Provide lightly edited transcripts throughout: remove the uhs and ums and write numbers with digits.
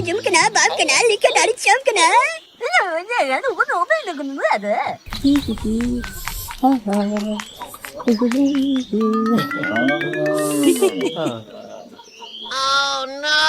Jumkana, Babkana, Likadari, Chumkana. Oh no!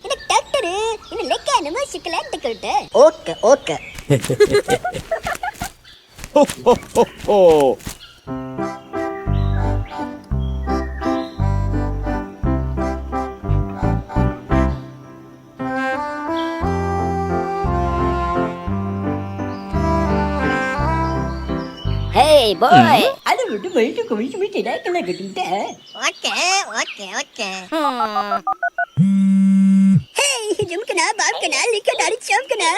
எனக்கு doctor இந்த லெக்க என்னமோ சிக்கலான்னு கேட்டு okay okay Ho, ho, ho, ho. Hey boy, ada betul betul kami tidak kena gedung dah. Okay. Hey, Jumkana, Babkana, Likadari, Chumkana.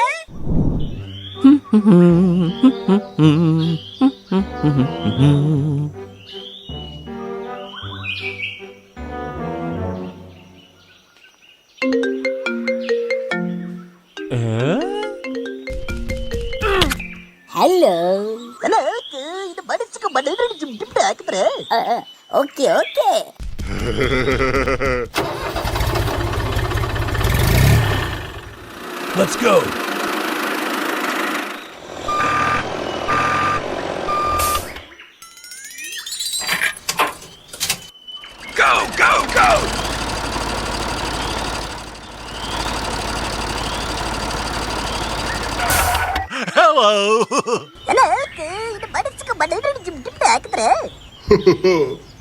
Hello. Kenapa? Itu pada suka pada ada jump dah kita. Okay okay. Let's go. Go, go, go. Hello. Kenapa? Itu pada suka pada ada jump dah kita.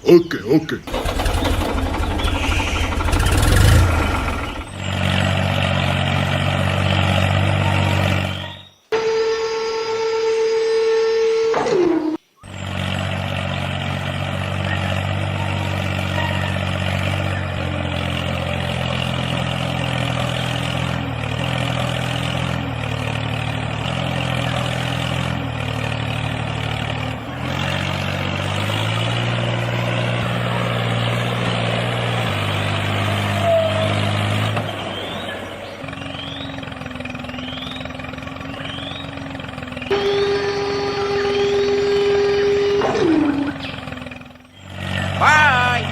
Okay. Bye.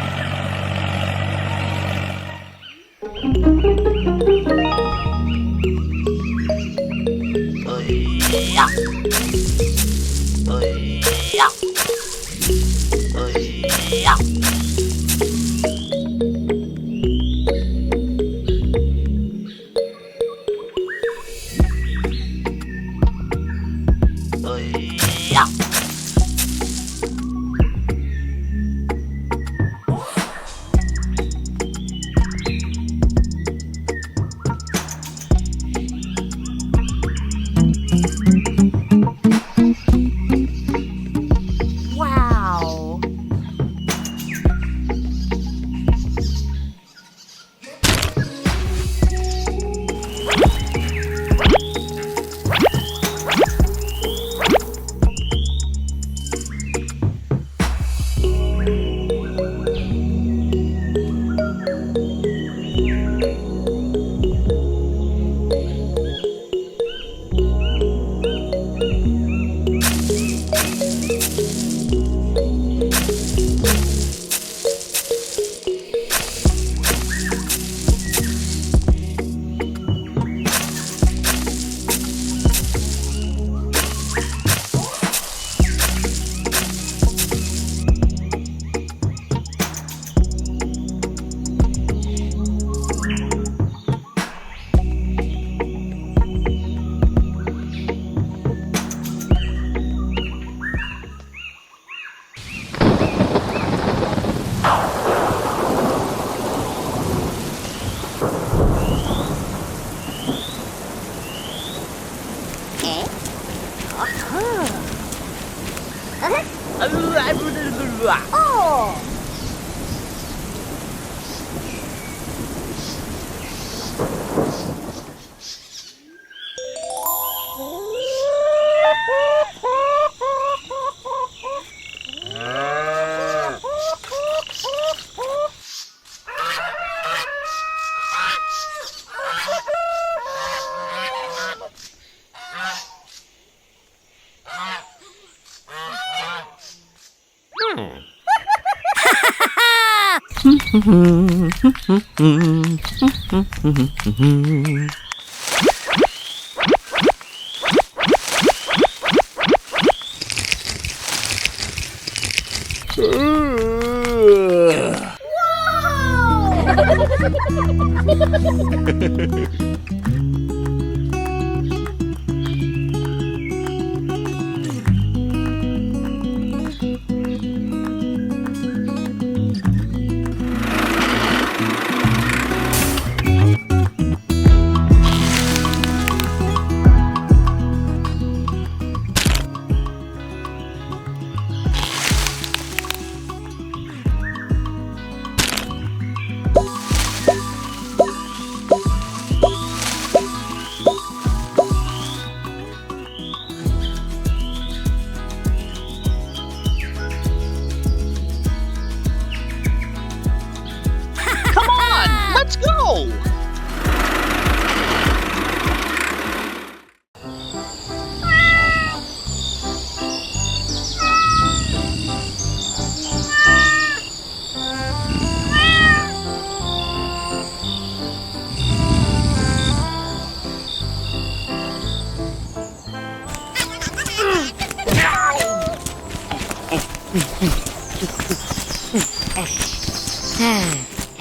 Come on, let's go!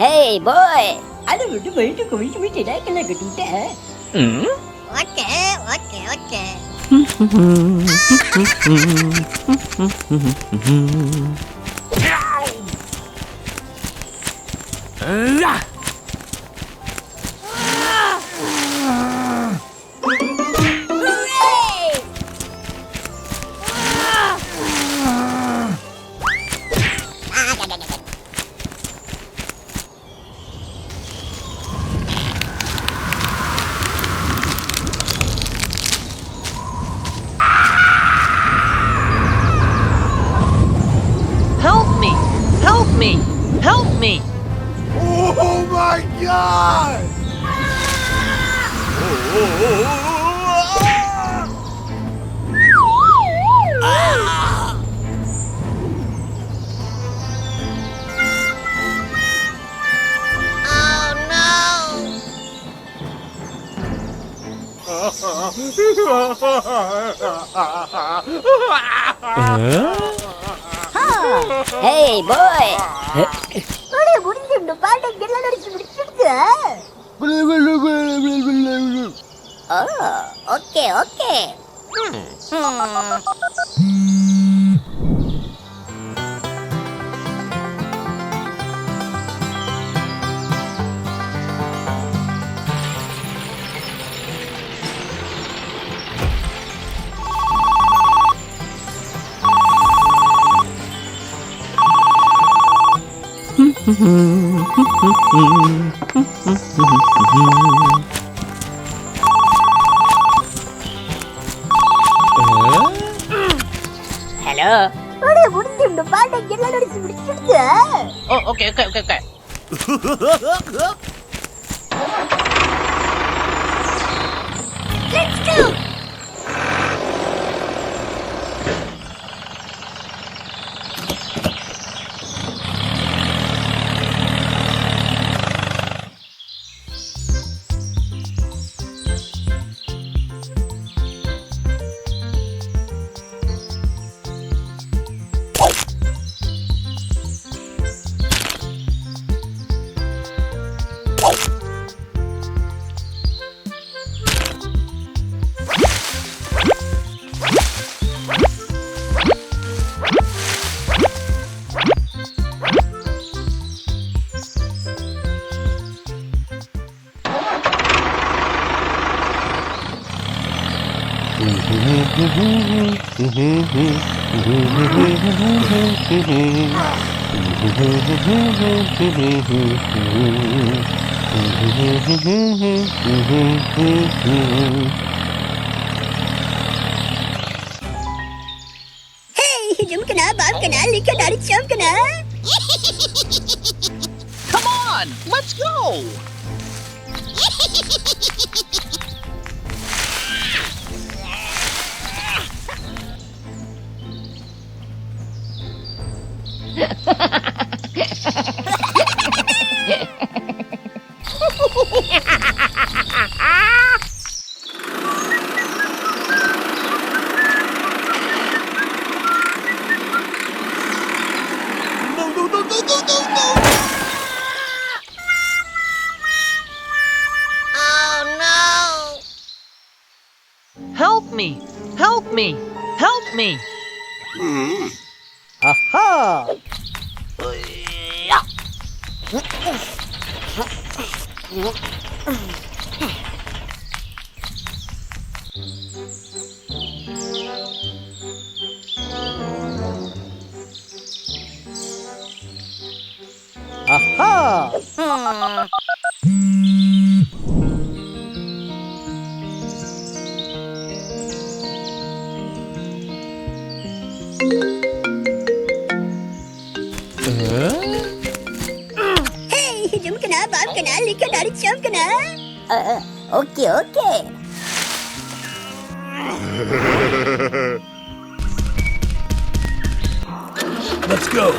Hey boy, அதை விட்டு வயிற்று குமிச்சு விட்டு இதாக்கல கட்டுட்டேன். Okay okay okay Help me! Help me! Help me! Oh my god! Hey boy, அடே முடிஞ்சு இந்த பாட்டை எல்லாம் நடிச்சு முடிச்சிடுச்சு ஓகே ஓகே hello. அடே முடிஞ்சு இந்த பாட்டை எல்லாம் நடிச்சு முடிச்சிடுச்சு Oh, okay, okay, okay, okay. Let's go! Hey, jumkana, babkana, likana, chumkana. Come on, let's go! Help me! Help me! Help me! Aha! Aha! Hei, jom kena, bab kena, lihat dari jam kena. Okey, okey. Let's go.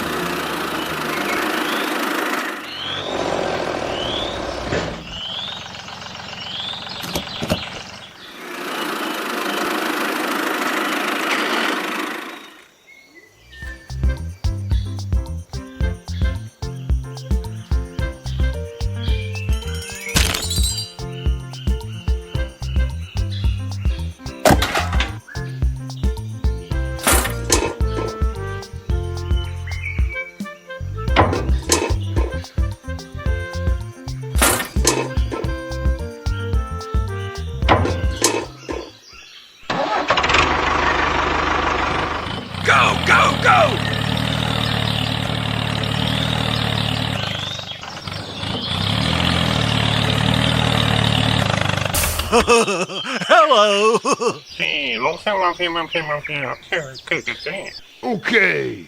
Go, go, go! Hello. Hey, long time, long time, long time, long time. Okay.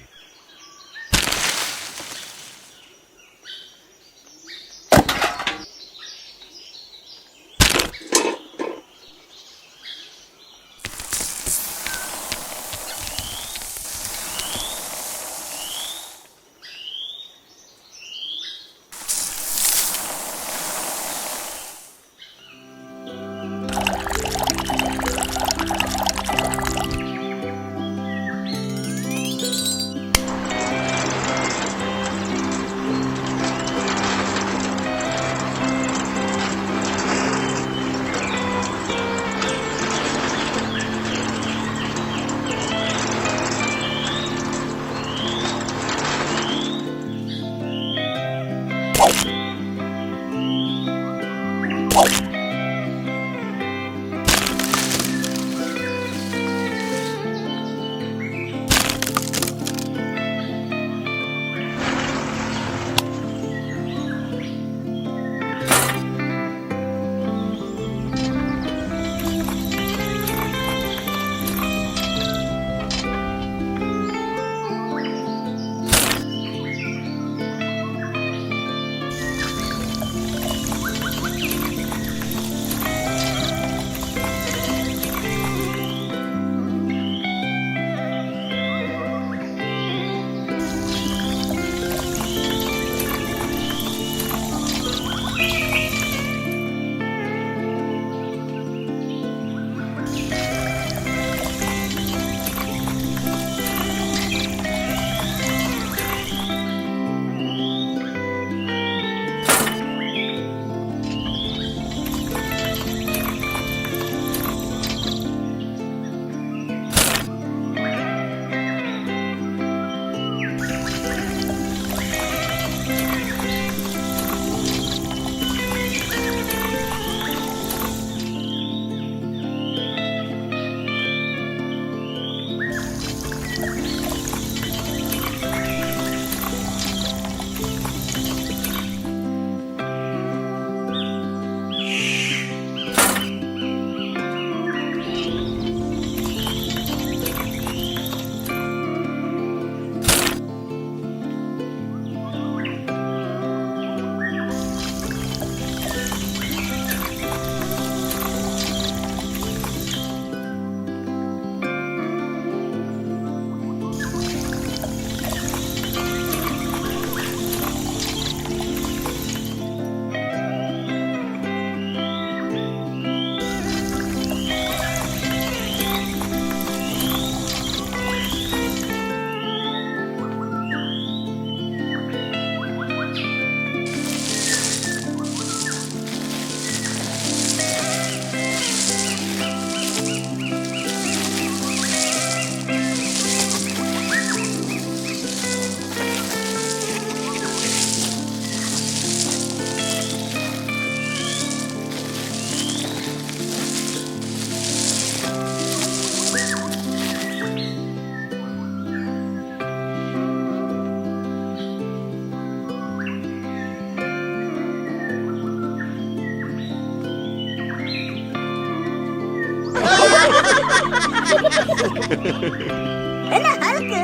என்ன Hulk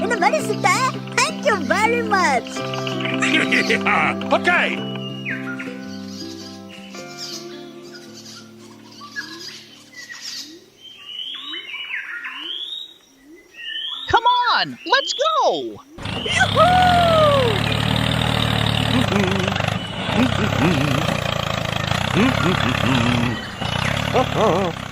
என்ன மனுஷிட்ட thank you very much. Yeah. Okay. Come on, let's go! Mm-hmm.